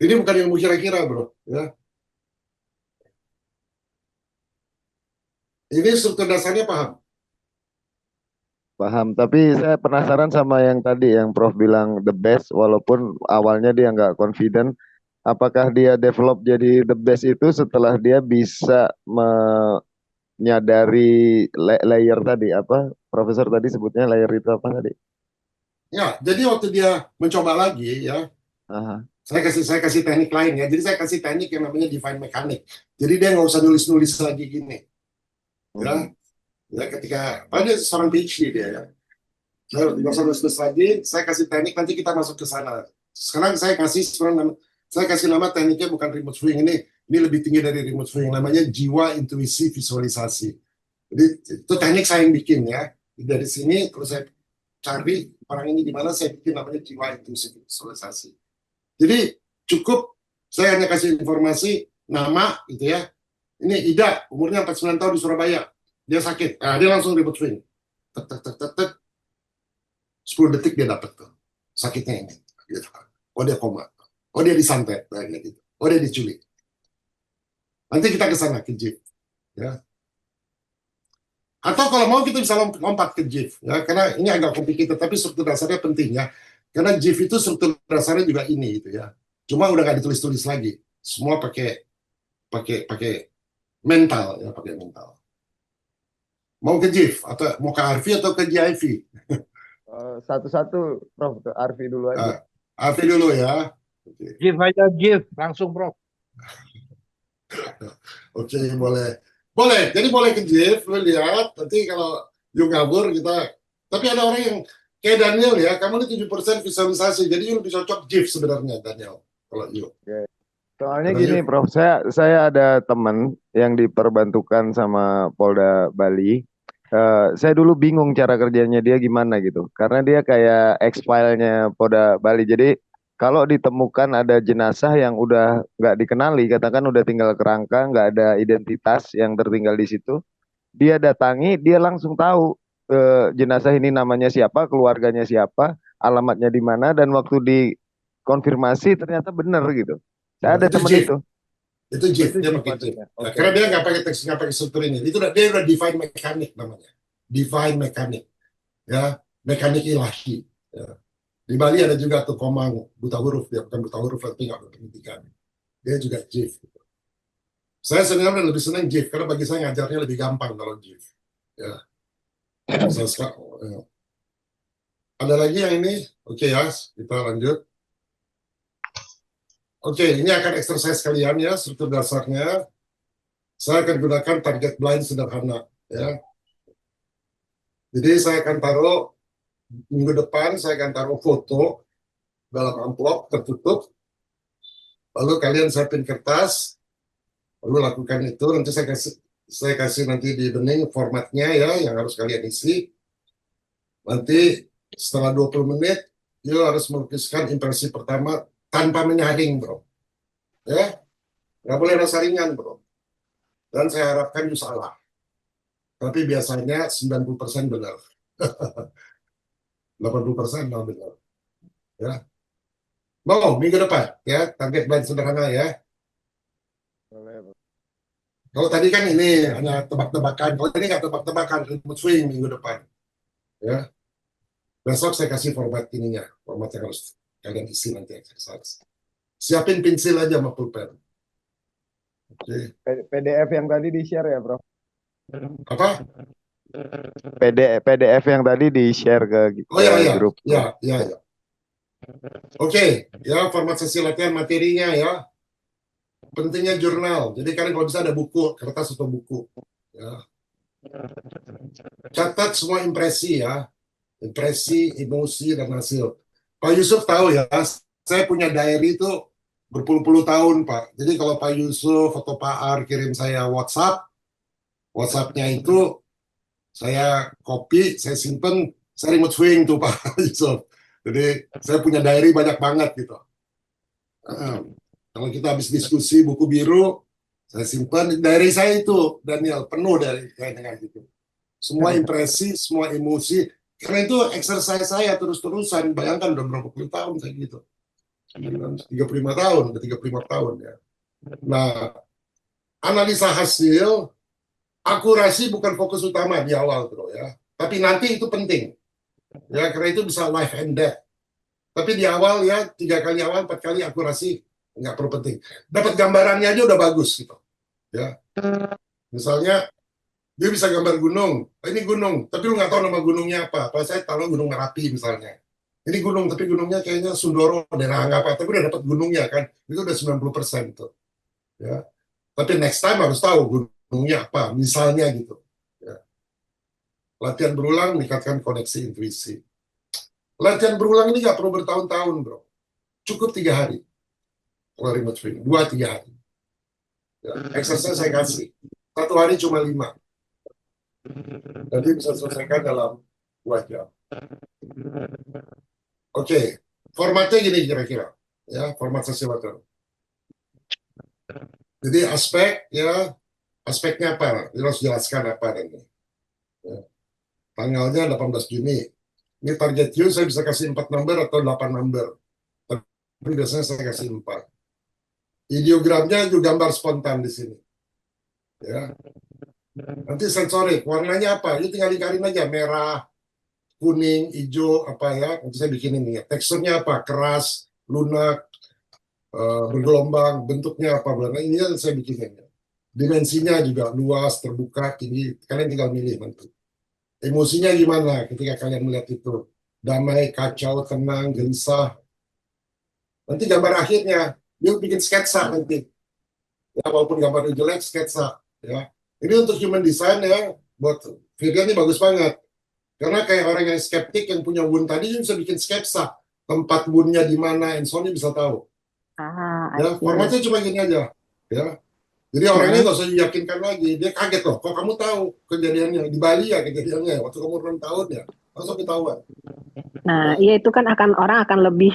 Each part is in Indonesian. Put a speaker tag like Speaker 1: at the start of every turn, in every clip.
Speaker 1: Ini bukan ilmu kira-kira, bro. Ya. Ini struktur dasarnya paham.
Speaker 2: Paham, tapi saya penasaran sama yang tadi yang Prof bilang the best, walaupun awalnya dia nggak confident, apakah dia develop jadi the best itu setelah dia bisa menyadari layer tadi, apa Profesor tadi sebutnya layer itu apa tadi?
Speaker 1: Ya, jadi waktu dia mencoba lagi, ya,
Speaker 2: Aha.
Speaker 1: saya kasih teknik lain ya. Jadi saya kasih teknik yang namanya divine mechanic. Jadi dia nggak usah nulis-nulis lagi gini, ya.
Speaker 2: Hmm.
Speaker 1: Ya, ketika pada seorang PhD dia ya. Saya nggak usah nulis-nulis lagi. Saya kasih teknik nanti kita masuk ke sana. Sekarang saya kasih nama tekniknya bukan remote viewing ini. Ini lebih tinggi dari remote viewing. Namanya jiwa intuisi visualisasi. Jadi itu teknik saya yang bikin ya. Dari sini terus saya cari orang ini di mana saya bikin namanya jiwa intuisi visualisasi. Jadi cukup saya hanya kasih informasi nama gitu ya. Ini Ida, umurnya 49 tahun di Surabaya. Dia sakit. Nah, dia langsung ribut swing. Tek, tek, tek, tek, tek. 10 detik dia dapat tuh. Sakitnya ini. Gitu. Oh dia koma. Oh dia disantet. Nah, gitu. Oh dia diculik. Nanti kita ke sana ke Jeep. Ya. Atau kalau mau kita bisa lompat ke JIF ya, karena ini agak complicated tapi struktur dasarnya penting ya. Karena JIF itu struktur dasarnya juga ini gitu ya. Cuma udah nggak ditulis-tulis lagi. Semua pakai pakai pakai mental ya, pakai mental. Mau ke JIF atau mau ke RV atau ke GIV?
Speaker 2: Satu-satu, Prof, ke Arfi dulu aja.
Speaker 1: RV dulu ya. Oke,
Speaker 3: Give aja give, langsung Prof.
Speaker 1: Oke, boleh. Boleh, jadi boleh ke JIF, lu lihat. Nanti kalau you ngabur kita. Tapi ada orang yang kayak Daniel ya, kamu ini 7% visualisasi. Jadi you lebih cocok JIF sebenarnya Daniel. Kalau you.
Speaker 2: Oke. Soalnya
Speaker 1: Karena
Speaker 2: gini,
Speaker 1: you
Speaker 2: Prof, saya ada teman yang diperbantukan sama Polda Bali. Saya dulu bingung cara kerjanya dia gimana gitu, karena dia kayak ex-filenya Polda Bali. Jadi kalau ditemukan ada jenazah yang udah nggak dikenali, katakan udah tinggal kerangka, nggak ada identitas yang tertinggal di situ, dia datangi, dia langsung tahu jenazah ini namanya siapa, keluarganya siapa, alamatnya di mana, dan waktu dikonfirmasi ternyata benar gitu. Saya ada
Speaker 1: itu
Speaker 2: teman
Speaker 1: JIF.
Speaker 2: itu.
Speaker 1: Itu
Speaker 2: Oh,
Speaker 1: JIF,
Speaker 2: itu
Speaker 1: dia pakai JIF.
Speaker 2: sifatnya.
Speaker 1: Nah,
Speaker 2: Oke,
Speaker 1: karena dia
Speaker 2: oke.
Speaker 1: nggak pakai teks, nggak pakai struktur ini. Itu dia udah divine mechanic namanya. Divine mechanic, ya, mekanik ilahi. Ya. Di Bali ada juga tuh Komang, buta huruf, dia bukan buta huruf tapi nggak berpendidikan. Dia juga JIF. Saya sebenarnya lebih senang JIF karena bagi saya ngajarnya lebih gampang kalau JIF. Ya, bisa sekarang. Ya. Ada lagi yang ini? Oke ya, kita lanjut. Oke, ini akan exercise kalian ya, struktur dasarnya. Saya akan gunakan target blind sederhana. Ya. Jadi saya akan taruh minggu depan, saya akan taruh foto dalam amplop tertutup. Lalu kalian siapin kertas, lalu lakukan itu. Nanti saya kasih nanti di bening formatnya ya, yang harus kalian isi. Nanti setelah 20 menit, you harus melukiskan impresi pertama tanpa menyaring, bro. Ya, nggak boleh rasa ringan, bro. Dan saya harapkan you salah. Tapi biasanya 90% benar. 80% nggak benar. Ya. Mau minggu depan, ya, target blind sederhana ya.
Speaker 2: Boleh.
Speaker 1: Kalau tadi kan ini hanya tebak-tebakan, kalau ini nggak tebak-tebakan, remote swing minggu depan. Ya, besok saya kasih format ininya, format yang harus kalian isi nanti exercise. Siapin pensil aja sama pulpen. Oke.
Speaker 2: PDF yang tadi di-share ya, Prof?
Speaker 1: Apa?
Speaker 2: PDF yang tadi di-share ke
Speaker 1: Oh ya ya
Speaker 2: grup,
Speaker 1: ya
Speaker 2: Prof.
Speaker 1: ya ya. Oke, ya format sesi latihan materinya ya. Pentingnya jurnal. Jadi kalian kalau bisa ada buku, kertas atau buku. Ya. Catat semua impresi ya, impresi, emosi dan hasil. Pak Yusuf tahu ya, saya punya diary itu berpuluh-puluh tahun Pak. Jadi kalau Pak Yusuf atau Pak Ar kirim saya WhatsApp, WhatsApp-nya itu saya copy, saya simpen, saya remote swing tuh Pak Yusuf. Jadi saya punya diary banyak banget gitu. Kalau kita habis diskusi buku biru, saya simpan diary saya itu Daniel penuh dari kayak dengan gitu. Semua impresi, semua emosi. Karena itu exercise saya terus-terusan. Bayangkan udah berapa puluh tahun kayak gitu. 35 tahun, udah 35 tahun ya. Nah, analisa hasil, akurasi bukan fokus utama di awal, bro ya. Tapi nanti itu penting, ya karena itu bisa life and death. Tapi di awal ya 3 kali awal, 4 kali akurasi nggak perlu penting. Dapat gambarannya aja udah bagus gitu, ya. Misalnya dia bisa gambar gunung, ini gunung, tapi lu nggak tahu nama gunungnya apa. Kalau saya tahu Gunung Merapi misalnya. Ini gunung, tapi gunungnya kayaknya Sundoro, daerah apa. Tapi udah dapat gunungnya kan, itu udah 90% tuh. Ya. Tapi next time harus tahu gunungnya apa, misalnya gitu. Ya. Latihan berulang meningkatkan koneksi intuisi. Latihan berulang ini nggak perlu bertahun-tahun, bro. Cukup 3 hari. Kalau remote viewing, 2-3 hari. Ya. Exercise saya kasih. 1 hari cuma 5. Nanti bisa selesaikan dalam 2 jam. Oke, formatnya gini kira-kira. Ya, format sesi latihan. Jadi aspeknya apa? Kita harus jelaskan apa ini. Ya. Tanggalnya 18 Juni. Ini target you saya bisa kasih 4 number atau 8 number. Tapi biasanya saya kasih 4. Ideogramnya juga gambar spontan di sini. Ya. Nanti sensorik, warnanya apa? You tinggal dikarin aja, merah, kuning, hijau, apa ya. Nanti saya bikin ini. Teksturnya apa? Keras, lunak, bergelombang, bentuknya apa? Ini yang saya bikin. Dimensinya juga luas, terbuka, tinggi. Kalian tinggal milih nanti. Emosinya gimana ketika kalian melihat itu? Damai, kacau, tenang, gelisah. Nanti gambar akhirnya, dia bikin sketsa nanti. Ya, walaupun gambarnya jelek, sketsa. Ya. Ini untuk human design ya, buat Virga ini bagus banget. Karena kayak orang yang skeptik yang punya wound tadi, dia bisa bikin sketsa. Tempat woundnya di mana, and so on, dia bisa tahu. Ya, formatnya cuma gini aja. Ya. Jadi orangnya nggak usah diyakinkan lagi. Dia kaget loh, kok kamu tahu kejadiannya di Bali ya kejadiannya waktu kamu 6 tahun ya, langsung ketahuan.
Speaker 4: Nah, iya itu kan orang akan lebih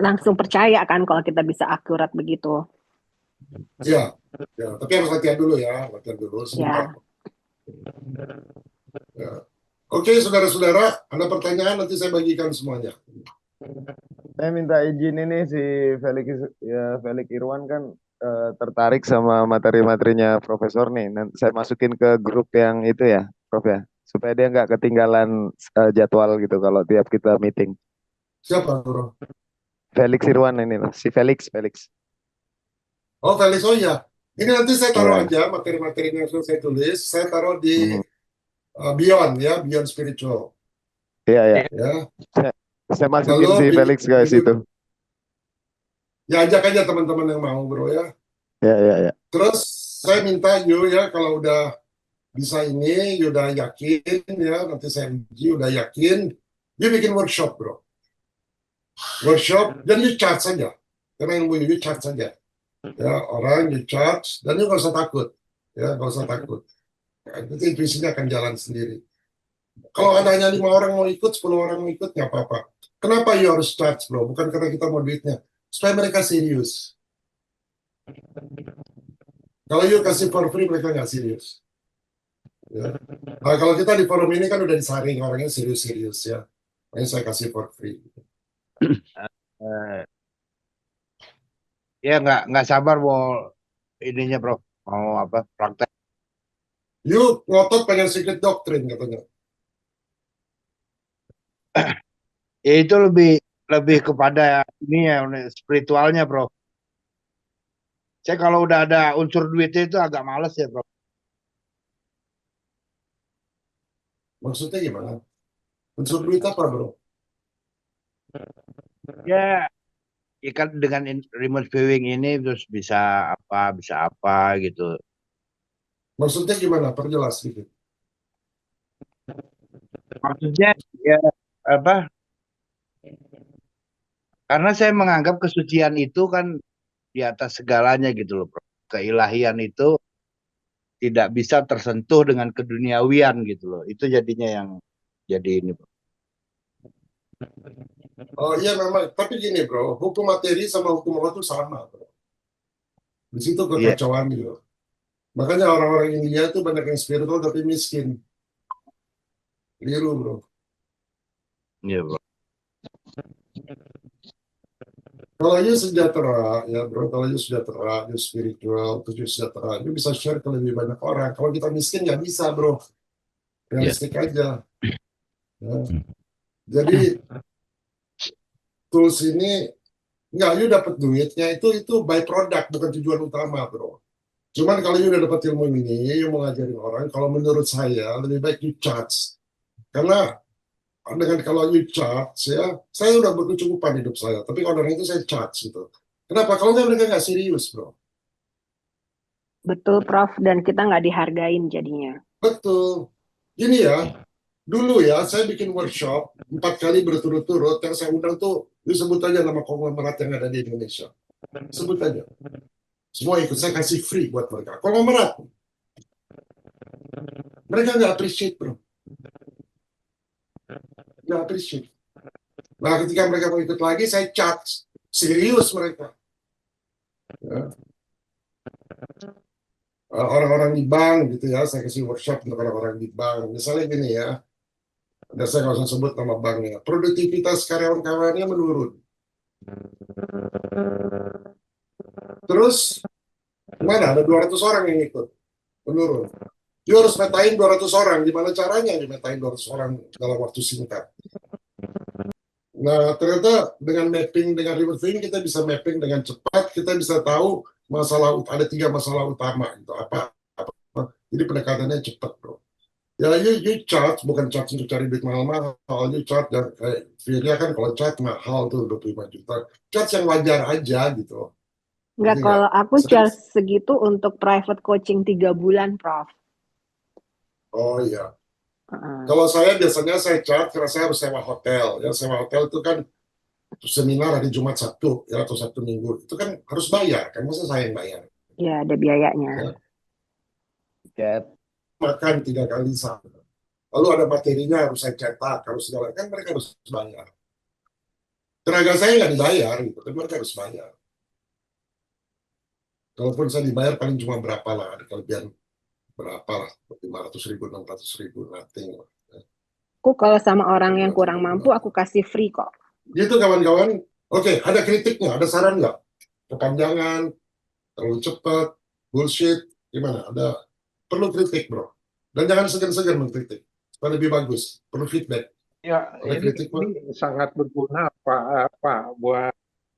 Speaker 4: langsung percaya kan kalau kita bisa akurat begitu.
Speaker 1: Ya, tapi harus latihan dulu ya, latihan dulu sebentar. Ya. Oke, saudara-saudara, ada pertanyaan nanti saya bagikan semuanya.
Speaker 2: Saya minta izin ini si Felix Irwan kan tertarik sama materi-materinya Profesor nih. Nanti saya masukin ke grup yang itu ya, Prof ya, supaya dia nggak ketinggalan jadwal gitu kalau tiap kita meeting.
Speaker 1: Siapa, bro?
Speaker 2: Felix Irwan ini loh, si Felix.
Speaker 1: Oh, Felix, oh ya. Ini nanti saya taruh
Speaker 2: Iya.
Speaker 1: aja materi-materinya yang saya tulis, saya taruh di Beyond ya, Beyond Spiritual.
Speaker 2: Iya.
Speaker 1: Ya.
Speaker 2: Saya masukin
Speaker 1: Lalu
Speaker 2: si Felix ke situ.
Speaker 1: Ya ajak aja teman-teman yang mau, bro ya.
Speaker 2: Ya.
Speaker 1: Terus saya minta you ya, kalau udah bisa ini, you udah yakin ya, nanti saya uji, udah yakin, you bikin workshop, bro. Workshop, dan you charge saja. Karena ilmu you charge saja. Ya, orang you charge, dan you nggak usah takut. Ya, nggak usah takut. Ya, nanti intuisinya akan jalan sendiri. Kalau ada hanya 5 orang mau ikut, 10 orang mau ikut, nggak apa-apa. Kenapa you harus charge, bro? Bukan karena kita mau duitnya. Supaya mereka serius. Kalau you kasih for free, mereka nggak serius. Ya. Nah, kalau kita di forum ini kan udah disaring, orangnya serius-serius ya. Makanya saya kasih for free.
Speaker 3: Ya nggak sabar mau ininya Bro, mau apa praktek.
Speaker 1: You ngotot pengen secret doctrine katanya.
Speaker 3: Ya itu lebih kepada ini ya spiritualnya Bro. Saya kalau udah ada unsur duitnya itu agak males ya Bro.
Speaker 1: Maksudnya gimana? Unsur duit apa, bro?
Speaker 3: Ya kan dengan remote viewing ini terus bisa apa gitu.
Speaker 1: Maksudnya gimana? Perjelas sedikit.
Speaker 3: Maksudnya ya apa? Karena saya menganggap kesucian itu kan di atas segalanya gitu loh, Bro. Keilahian itu tidak bisa tersentuh dengan keduniawian gitu loh. Itu jadinya yang jadi ini, Bro.
Speaker 1: Oh iya memang. Tapi gini, bro. Hukum materi sama hukum Allah itu sama, bro. Di situ
Speaker 3: Iya,
Speaker 1: kekacauan gitu. Makanya orang-orang India itu banyak yang spiritual tapi miskin. Keliru, bro.
Speaker 3: iya, Bro.
Speaker 1: Kalau you sejahtera, ya bro, kalau you sejahtera, you spiritual, terus you sejahtera, you bisa share ke lebih banyak orang. Kalau kita miskin nggak bisa, bro.
Speaker 5: Ya.
Speaker 1: Realistik aja. Ya. Jadi tools ini nggak, you dapat duitnya itu by product, bukan tujuan utama, bro. Cuman kalau you udah dapat ilmu ini, you mau ngajarin orang, kalau menurut saya lebih baik you charge. Karena dengan kalau you charge ya, saya udah berkecukupan hidup saya. Tapi kalau orang itu saya charge gitu. Kenapa? Kalau nggak mereka nggak serius, bro.
Speaker 4: Betul, Prof. Dan kita nggak dihargain jadinya.
Speaker 1: Betul. Gini ya, dulu ya saya bikin workshop 4 kali berturut-turut. Yang saya undang tuh, disebut aja nama konglomerat yang ada di Indonesia. Sebut aja. Semua ikut, saya kasih free buat mereka. Konglomerat. Mereka nggak appreciate, bro. Nggak appreciate. Nah, ketika mereka mau ikut lagi, saya charge. Serius mereka. Ya. Orang-orang di bank gitu ya, saya kasih workshop untuk orang-orang di bank. Misalnya gini ya, dan saya nggak usah sebut nama banknya. Produktivitas karyawan-karyawannya menurun. Terus, gimana? Ada 200 orang yang ikut. Menurun. Dia harus metain 200 orang. Gimana caranya dimetain 200 orang dalam waktu singkat? Nah, ternyata dengan mapping, dengan remote viewing, kita bisa mapping dengan cepat. Kita bisa tahu ada 3 masalah utama. Gitu. Apa? Jadi pendekatannya cepat, bro. Ya, you charge, bukan charge untuk cari duit mahal-mahal. You charge, dan kayak Virya kan kalau charge mahal tuh 25 juta. Charge yang wajar aja gitu.
Speaker 4: Nggak,
Speaker 1: Ngerti nggak?
Speaker 4: kalau aku charge segitu untuk private coaching 3 bulan, Prof.
Speaker 1: Oh iya.
Speaker 4: Heeh.
Speaker 1: Kalau saya biasanya saya charge karena saya harus sewa hotel. Ya, sewa hotel itu kan seminar hari Jumat Sabtu ya, atau Sabtu Minggu. Itu kan harus bayar, kan masa saya yang bayar.
Speaker 4: Ya, ada biayanya.
Speaker 1: Ya.
Speaker 2: Chat.
Speaker 1: Makan 3 kali sehari. Lalu ada materinya harus saya cetak, harus segala, kan mereka harus bayar. Tenaga saya nggak dibayar, gitu, tapi mereka harus bayar. Kalaupun saya dibayar paling cuma berapa lah, ada kelebihan berapa lah, 500.000, 600.000, nothing.
Speaker 4: Aku kalau sama orang yang kurang mampu, aku kasih free kok.
Speaker 1: Gitu kawan-kawan. Oke, ada kritiknya, ada saran nggak? Kepanjangan, terlalu cepat, bullshit, gimana? Perlu kritik, bro. Dan jangan segan-segan mengkritik. Supaya lebih bagus, perlu feedback.
Speaker 6: Ya,
Speaker 1: Ada kritik, Pak?
Speaker 6: ini sangat berguna Pak buat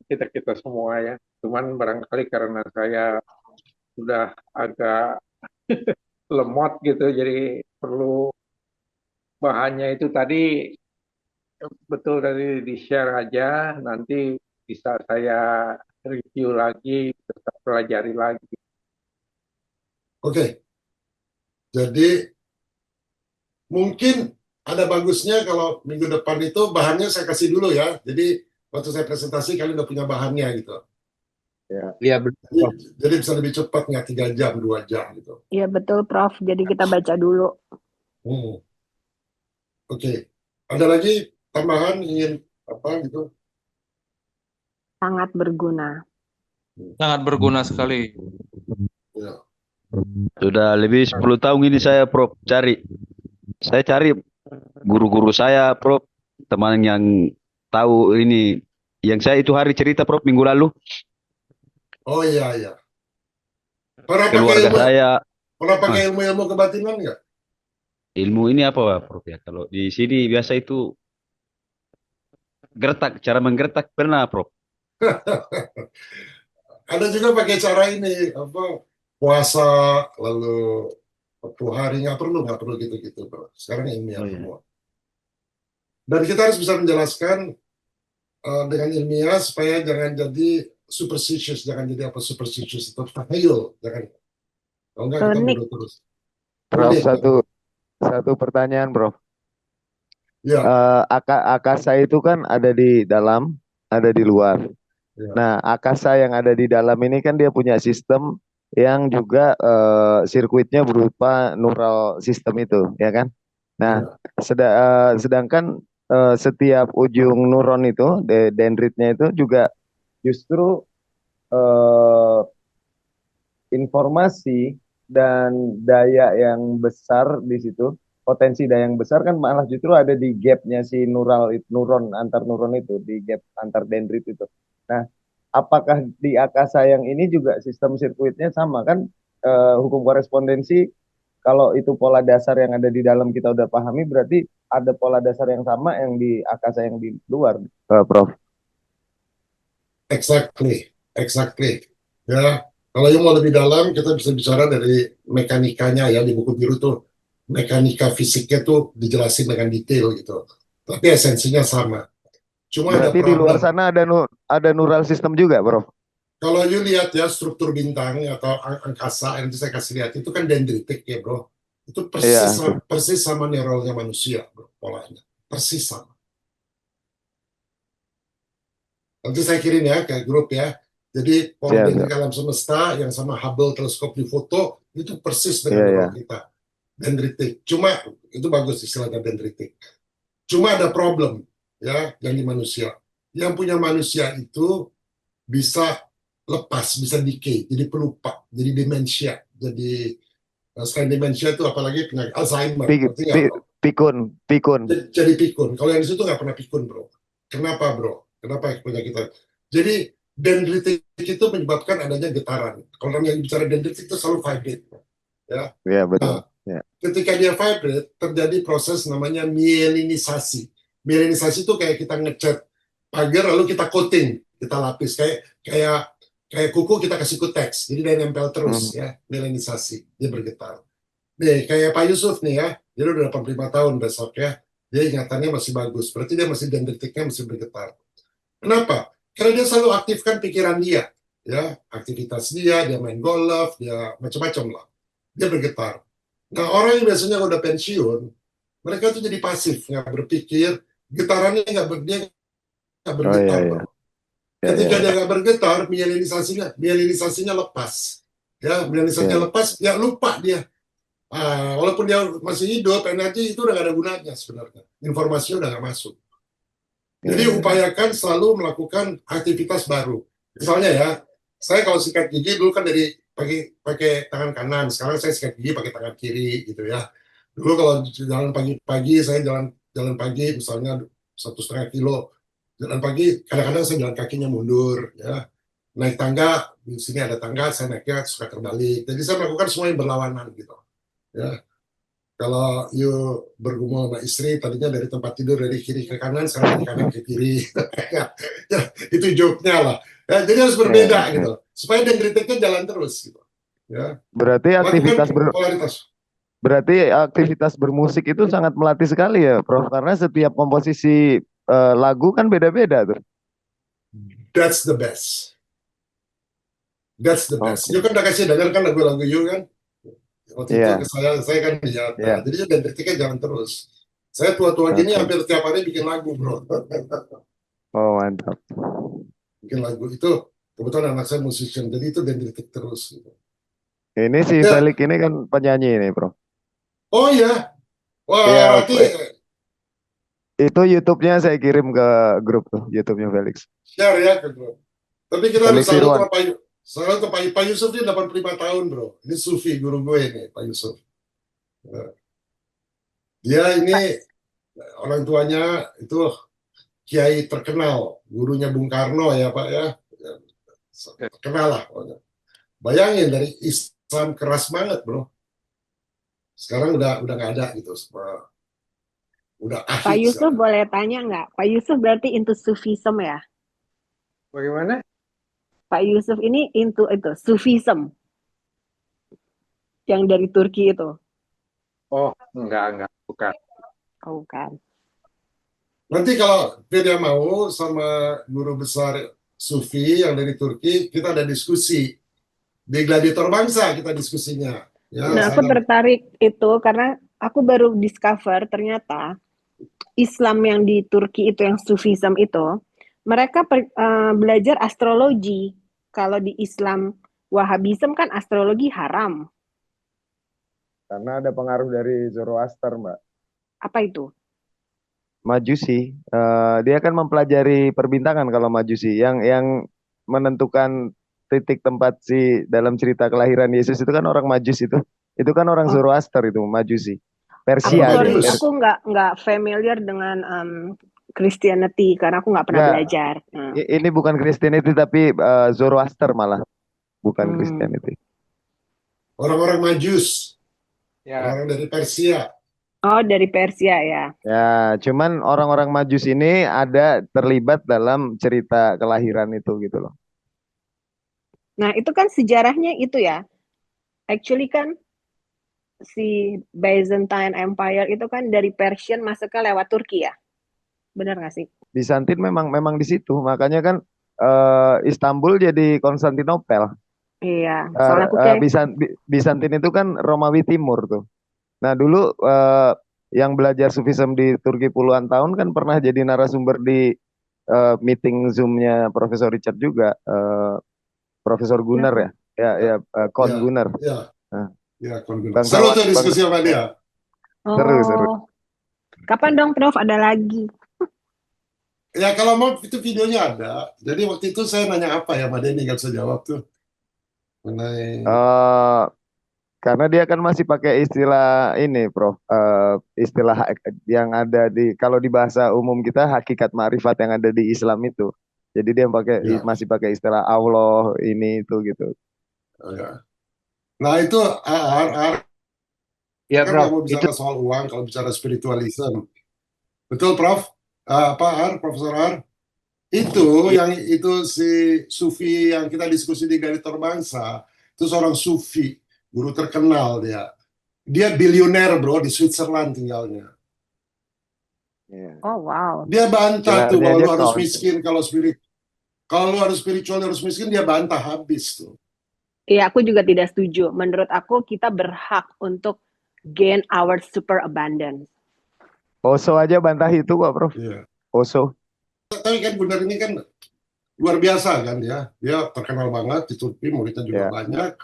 Speaker 6: kita semua ya. Cuman barangkali karena saya sudah agak lemot gitu, jadi perlu bahannya itu tadi betul tadi di-share aja, nanti bisa saya review lagi, bisa pelajari lagi.
Speaker 1: Oke, jadi mungkin ada bagusnya kalau minggu depan itu bahannya saya kasih dulu ya. Jadi waktu saya presentasi kalian udah punya bahannya gitu.
Speaker 3: Iya, betul.
Speaker 1: Jadi bisa lebih cepat, nggak 3 jam, 2 jam gitu.
Speaker 4: Iya, betul, Prof. Jadi kita baca dulu.
Speaker 1: Hmm. Oke, ada lagi tambahan ingin apa gitu?
Speaker 4: Sangat berguna.
Speaker 5: Sangat berguna sekali.
Speaker 1: Ya.
Speaker 7: Sudah lebih 10 tahun ini saya Prof cari. Saya cari guru-guru saya Prof, teman yang tahu ini. Yang saya itu hari cerita Prof minggu lalu.
Speaker 1: Oh iya iya. Pernah pakai
Speaker 7: Keluarga
Speaker 1: ilmu,
Speaker 7: saya
Speaker 1: pernah pakai ilmu kebatinan nggak?
Speaker 7: ilmu ini apa Prof ya? Kalau di sini biasa itu gertak, cara menggertak pernah Prof.
Speaker 1: Ada juga pakai cara ini apa puasa lalu 40 hari, nggak perlu gitu-gitu, bro. Sekarang ilmiah
Speaker 7: Oh, iya.
Speaker 1: semua. Dan kita harus bisa menjelaskan dengan ilmiah supaya jangan jadi superstitious, jangan jadi apa superstitious itu tahayul, jangan. Kalau enggak kita
Speaker 4: Klinik.
Speaker 1: bodoh terus.
Speaker 2: Prof,
Speaker 1: Klinik,
Speaker 2: satu pertanyaan, Prof.
Speaker 1: ya.
Speaker 2: Akasa itu kan ada di dalam, ada di luar.
Speaker 1: Ya.
Speaker 2: Nah, akasa yang ada di dalam ini kan dia punya sistem yang juga sirkuitnya berupa neural system itu, ya kan? Nah, sedangkan setiap ujung neuron itu, dendritnya itu juga justru informasi dan daya yang besar di situ, potensi daya yang besar kan malah justru ada di gapnya si neuron antar neuron itu, di gap antar dendrit itu. Nah, apakah di Akasa yang ini juga sistem sirkuitnya sama kan? Hukum korespondensi kalau itu pola dasar yang ada di dalam kita udah pahami, berarti ada pola dasar yang sama yang di Akasa yang di luar, Prof.
Speaker 1: Exactly, exactly. Ya, kalau yang mau lebih dalam, kita bisa bicara dari mekanikanya ya, di buku biru tuh mekanika fisiknya tuh dijelasin dengan detail gitu. Tapi esensinya sama. Cuma ada
Speaker 2: Berarti di luar
Speaker 1: problem.
Speaker 2: sana ada neural system juga, Prof.
Speaker 1: Kalau you lihat ya struktur bintang atau angkasa yang saya kasih lihat itu kan dendritik ya bro. Itu persis
Speaker 2: Iya,
Speaker 1: persis sama neuralnya manusia bro, polanya. Persis sama. Nanti saya kirim ya ke grup ya. Jadi pola
Speaker 2: siap,
Speaker 1: dendrik
Speaker 2: siap.
Speaker 1: alam semesta yang sama Hubble teleskop di foto itu persis
Speaker 2: Iya,
Speaker 1: dengan
Speaker 2: iya.
Speaker 1: neural kita. Dendritik. Cuma itu bagus istilahnya dendritik. Cuma ada problem ya yang di manusia. Yang punya manusia itu bisa lepas, bisa decay, jadi pelupa, jadi demensia, jadi selain demensia itu apalagi penyakit Alzheimer,
Speaker 2: Pi-
Speaker 1: ngerti nggak
Speaker 2: pi-
Speaker 1: bro?
Speaker 2: pikun.
Speaker 1: Jadi pikun. Kalau yang di situ nggak pernah pikun bro. Kenapa bro? Kenapa penyakit? Jadi dendritik itu menyebabkan adanya getaran. Kalau yang bicara dendritik itu selalu vibrate, ya.
Speaker 2: Iya, betul.
Speaker 1: Nah,
Speaker 2: Ya.
Speaker 1: ketika dia vibrate, terjadi proses namanya mielinisasi. Mielinisasi itu kayak kita ngecat pagar lalu kita coating, kita lapis kayak kayak kuku kita kasih kuteks, jadi dia nempel terus
Speaker 2: Hmm.
Speaker 1: ya, mielinisasi, dia bergetar. Nih kayak Pak Yusuf nih ya, dia udah 85 tahun besok ya, dia ingatannya masih bagus, berarti dia masih dendritiknya masih bergetar. Kenapa? Karena dia selalu aktifkan pikiran dia, ya aktivitas dia main golf, dia macam-macam lah, dia bergetar. Nah orang yang biasanya udah pensiun, mereka tuh jadi pasif, nggak berpikir, getarannya dia nggak
Speaker 2: Oh iya,
Speaker 1: bergetar
Speaker 2: iya.
Speaker 1: bro.
Speaker 2: Iya,
Speaker 1: Ketika
Speaker 2: iya.
Speaker 1: dia nggak bergetar, mielinisasinya lepas. Ya, mielinisasinya
Speaker 2: Iya,
Speaker 1: lepas, ya lupa dia. Walaupun dia masih hidup, energi itu udah gak ada gunanya sebenarnya. Informasinya udah nggak masuk.
Speaker 2: iya,
Speaker 1: Jadi
Speaker 2: iya.
Speaker 1: upayakan selalu melakukan aktivitas baru. Misalnya ya, saya kalau sikat gigi dulu kan dari pakai tangan kanan, sekarang saya sikat gigi pakai tangan kiri gitu ya. Dulu kalau jalan pagi-pagi saya jalan pagi misalnya 1,5 kilo jalan pagi, kadang-kadang saya jalan kakinya mundur ya. Naik tangga, di sini ada tangga, saya naiknya suka terbalik. Jadi saya melakukan semua yang berlawanan gitu ya. Kalau you bergumul sama istri, tadinya dari tempat tidur dari kiri ke kanan, sekarang dari kanan ke kiri. Ya, itu joke-nya lah. Ya, jadi harus
Speaker 2: Iya,
Speaker 1: berbeda
Speaker 2: iya.
Speaker 1: gitu. Supaya dendritiknya jalan terus gitu. Ya.
Speaker 2: Berarti
Speaker 1: Lakukan polaritas.
Speaker 2: aktivitas bermusik itu sangat melatih sekali ya, Prof. Karena setiap komposisi lagu kan beda-beda tuh.
Speaker 1: That's the best. That's the best.
Speaker 2: Oke.
Speaker 1: You kan udah kasih dengar kan lagu-lagu you kan? Waktu itu
Speaker 2: Iya,
Speaker 1: ke saya kan lihat.
Speaker 2: iya.
Speaker 1: Jadi dendritiknya jalan terus. Saya tua-tua gini
Speaker 2: Oke.
Speaker 1: hampir tiap hari bikin lagu bro.
Speaker 2: Oh, mantap.
Speaker 1: Bikin lagu itu kebetulan anak saya musician, jadi itu dendritik terus gitu.
Speaker 2: Ini si
Speaker 1: Ya.
Speaker 2: Felix ini kan penyanyi ini, Prof.
Speaker 1: Oh iya, wah
Speaker 2: Iya,
Speaker 1: nanti
Speaker 2: itu YouTube-nya saya kirim ke grup tuh, YouTube-nya Felix.
Speaker 1: share ya ke grup. Tapi kita harus
Speaker 2: Felix Irwan.
Speaker 1: salut ke Pak Yusuf ini 85 tahun bro. Ini Sufi guru gue nih Pak Yusuf. Dia ini orang tuanya itu kiai terkenal, gurunya Bung Karno ya Pak ya. Terkenal lah. Bayangin dari Islam keras banget bro. Sekarang udah nggak ada gitu. Udah
Speaker 4: Pak
Speaker 1: akhir
Speaker 4: Yusuf
Speaker 1: sekarang.
Speaker 4: boleh tanya nggak? Pak Yusuf berarti into Sufism ya?
Speaker 6: Bagaimana?
Speaker 4: Pak Yusuf ini into itu Sufism yang dari Turki itu.
Speaker 6: Oh, enggak, bukan.
Speaker 4: Oh kan.
Speaker 1: Nanti kalau dia mau sama guru besar Sufi yang dari Turki, kita ada diskusi. Di Gladiator Bangsa kita diskusinya. Ya,
Speaker 4: Nah, aku
Speaker 1: saya
Speaker 4: tertarik itu karena aku baru discover ternyata Islam yang di Turki itu yang Sufism itu, mereka belajar astrologi. Kalau di Islam Wahabism kan astrologi haram.
Speaker 2: Karena ada pengaruh dari Zoroaster, Mbak.
Speaker 4: Apa itu?
Speaker 2: Majusi, dia kan mempelajari perbintangan kalau Majusi, yang menentukan titik tempat si dalam cerita kelahiran Yesus itu kan orang Majus itu kan orang
Speaker 4: Oh.
Speaker 2: Zoroaster itu Majusi,
Speaker 4: Aku
Speaker 2: Persia dia.
Speaker 4: sorry,
Speaker 1: Bagus.
Speaker 4: aku nggak familiar dengan Christianity karena aku nggak pernah
Speaker 2: Enggak,
Speaker 4: belajar. Nah,
Speaker 2: ini bukan Christianity tapi Zoroaster malah, bukan
Speaker 4: hmm.
Speaker 2: Christianity.
Speaker 1: Orang-orang Majus,
Speaker 6: Ya,
Speaker 1: orang-orang dari Persia.
Speaker 4: Oh, dari Persia ya.
Speaker 2: Ya, cuman orang-orang Majus ini ada terlibat dalam cerita kelahiran itu gitu loh.
Speaker 4: Nah, itu kan sejarahnya itu ya. Actually kan si Byzantine Empire itu kan dari Persian masuknya lewat Turki ya. Benar nggak sih?
Speaker 2: Bizantin memang di situ, makanya kan Istanbul jadi Konstantinopel.
Speaker 4: Iya, soalnya aku
Speaker 2: Bizantin itu kan Romawi Timur tuh. Nah dulu yang belajar Sufism di Turki puluhan tahun kan pernah jadi narasumber di meeting Zoom-nya Profesor Richard juga, Profesor Gunnar ya, Kon
Speaker 1: Ya,
Speaker 2: Gunnar.
Speaker 1: ya,
Speaker 2: Nah,
Speaker 1: ya, Seru
Speaker 2: bangsawan
Speaker 1: tuh diskusi sama dia.
Speaker 2: seru.
Speaker 4: Oh, kapan dong Prof ada lagi?
Speaker 1: Ya kalau mau itu videonya ada. Jadi waktu itu saya nanya apa ya, Mbak Denny nggak bisa jawab tuh. Mengenai
Speaker 2: Karena dia kan masih pakai istilah ini, Prof. Istilah yang ada kalau di bahasa umum kita hakikat ma'rifat yang ada di Islam itu. Jadi dia
Speaker 1: ya,
Speaker 2: masih pakai istilah Allah ini itu gitu.
Speaker 1: ya. Nah itu
Speaker 3: Ya,
Speaker 1: kan
Speaker 3: Prof.
Speaker 1: nggak mau
Speaker 3: Itu
Speaker 1: bicara soal uang kalau bicara spiritualism. Betul, Prof? Profesor Ar? Itu yang itu si Sufi yang kita diskusi di Garitor Bangsa, itu seorang Sufi, guru terkenal dia. Dia bilioner bro di Switzerland tinggalnya.
Speaker 2: Iya.
Speaker 4: Oh wow.
Speaker 1: Dia bantah tuh
Speaker 2: Gelarnya
Speaker 1: kalau
Speaker 2: aja
Speaker 1: lu harus
Speaker 2: count.
Speaker 1: miskin, kalau lu harus spiritual harus miskin, dia bantah habis tuh.
Speaker 4: Iya, aku juga tidak setuju. Menurut aku kita berhak untuk gain our super abundance.
Speaker 2: Oso aja bantah itu kok, Prof.
Speaker 1: Iya.
Speaker 2: Oso.
Speaker 1: Tapi kan Gunnar ini kan luar biasa kan ya. Dia terkenal banget di Turki, muridnya juga
Speaker 2: Ya.
Speaker 1: banyak.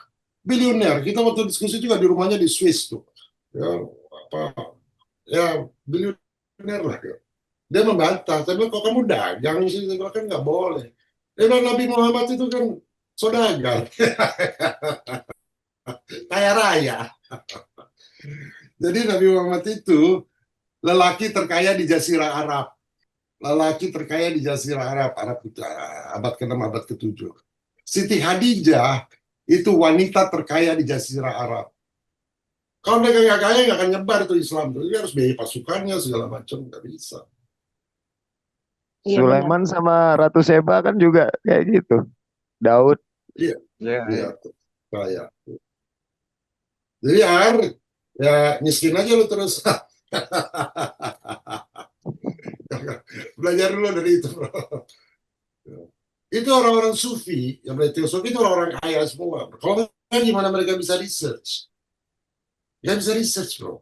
Speaker 1: Bilioner. Kita waktu diskusi juga di rumahnya di Swiss tuh. Ya bilioner lah. Ya. Dia membantah. Tapi kok kamu dagang sih? Saya bilang kan nggak boleh. Dan Nabi Muhammad itu kan saudagar. Kaya raya. Jadi Nabi Muhammad itu lelaki terkaya di Jazirah Arab. Lelaki terkaya di Jazirah Arab. Abad ke-6, abad ke-7. Siti Khadijah itu wanita terkaya di Jazirah Arab. Kalau mereka nggak kaya, nggak akan nyebar itu Islam. Jadi harus biaya pasukannya, segala macam. Nggak bisa.
Speaker 4: Iya,
Speaker 2: Sulaiman sama Ratu Seba kan juga kayak gitu. Daud.
Speaker 1: Iya.
Speaker 3: ya,
Speaker 1: Iya. Kaya. Jadi ya miskin aja lu terus. Belajar dulu dari itu, bro. Itu orang-orang sufi, yang belajar sufi itu orang-orang kaya semua. Kalau nggak gimana mereka bisa research? Nggak bisa research, bro.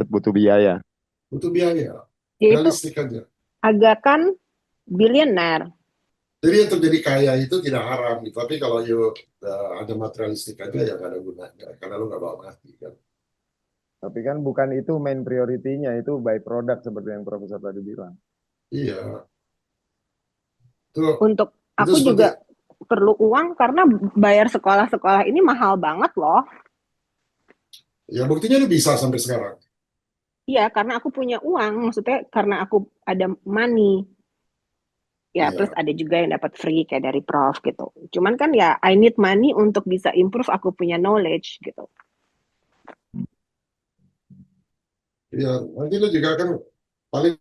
Speaker 2: Butuh biaya.
Speaker 1: Butuh biaya.
Speaker 4: Ya itu
Speaker 1: Realistik aja.
Speaker 4: agak kan bilioner.
Speaker 1: Jadi untuk jadi kaya itu tidak haram, gitu. Tapi kalau ada materialistik aja ya nggak ada gunanya, karena lu nggak bawa mati kan.
Speaker 2: Tapi kan bukan itu main prioritinya, itu by product seperti yang Profesor tadi bilang.
Speaker 1: Iya. Tuh,
Speaker 4: Untuk
Speaker 1: itu
Speaker 4: aku
Speaker 1: seperti,
Speaker 4: juga perlu uang karena bayar sekolah-sekolah ini mahal banget loh.
Speaker 1: ya buktinya lu bisa sampai sekarang.
Speaker 4: Iya, karena aku punya uang, maksudnya karena aku ada money. Ya,
Speaker 1: Iya.
Speaker 4: plus ada juga yang dapat free kayak dari Prof gitu. Cuman kan ya I need money untuk bisa improve aku punya knowledge gitu.
Speaker 1: Iya, nanti lu juga kan paling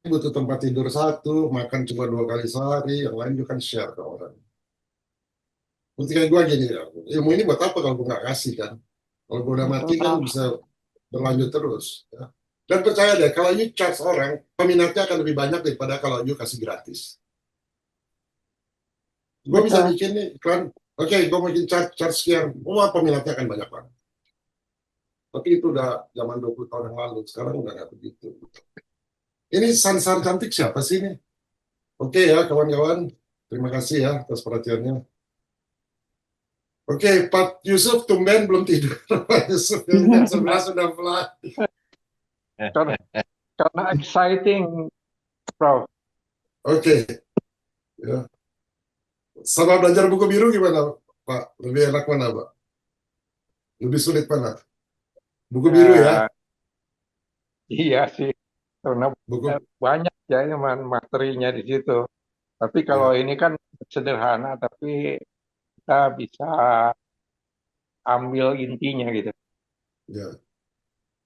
Speaker 1: butuh tempat tidur satu, makan cuma 2 kali sehari, yang lain juga kan share ke orang. Seperti kayak gue gini ya, ilmu ini buat apa kalau gue nggak kasih kan? Kalau gue udah mati kan
Speaker 4: Prof.
Speaker 1: bisa berlanjut terus. Ya. Dan percaya deh, kalau you charge orang, peminatnya akan lebih banyak daripada kalau you kasih gratis. Gue bisa
Speaker 4: Betul.
Speaker 1: bikin nih iklan, oke, gue mau bikin charge sekian, peminatnya akan banyak banget. Tapi itu udah zaman 20 tahun yang lalu, sekarang udah nggak begitu. Ini Sansar cantik siapa sih ini? Oke ya kawan-kawan, terima kasih ya atas perhatiannya. Oke, Pak Yusuf tumben belum tidur. Pak Yusuf jam 11 sudah mulai.
Speaker 6: karena exciting, Prof.
Speaker 1: Oke. Ya. Sama belajar buku biru gimana, Pak? Lebih enak mana, Pak? Lebih sulit mana? Buku biru ya?
Speaker 6: Iya sih. karena
Speaker 1: Buku
Speaker 6: banyak ya materinya di situ. Tapi kalau ini kan sederhana, tapi kita bisa ambil intinya gitu.
Speaker 1: ya.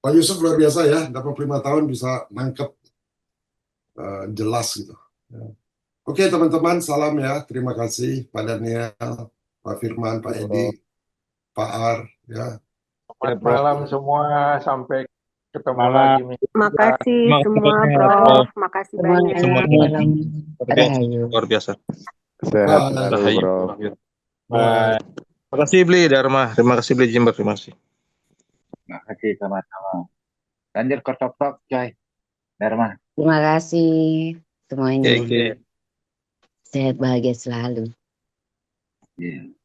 Speaker 1: Pak Yusuf luar biasa ya, 85 tahun bisa nangkep jelas gitu. Ya. Oke teman-teman, salam ya. Terima kasih Pak Daniel, Pak Firman, Pak Edi, Pak Ar, ya.
Speaker 6: Selamat malam semua, sampai ketemu
Speaker 3: Malam.
Speaker 6: lagi minggu depan.
Speaker 4: Makasih
Speaker 5: Terima
Speaker 4: semua,
Speaker 5: kasih,
Speaker 4: Prof.
Speaker 5: Prof.
Speaker 4: Makasih
Speaker 8: Semua
Speaker 4: banyak.
Speaker 5: Semua
Speaker 8: dalam rahayu.
Speaker 5: luar biasa.
Speaker 2: Sehat
Speaker 1: Bye.
Speaker 2: selalu,
Speaker 5: Rahayu.
Speaker 2: bro.
Speaker 1: Bye.
Speaker 5: Terima kasih Bli Dharma. Terima kasih Bli Jimber. Terima kasih.
Speaker 3: Makasih sama-sama. Lanjut ke top coy. Dharma.
Speaker 8: Terima kasih semuanya.
Speaker 5: Oke.
Speaker 8: Sehat bahagia selalu.
Speaker 3: Iya.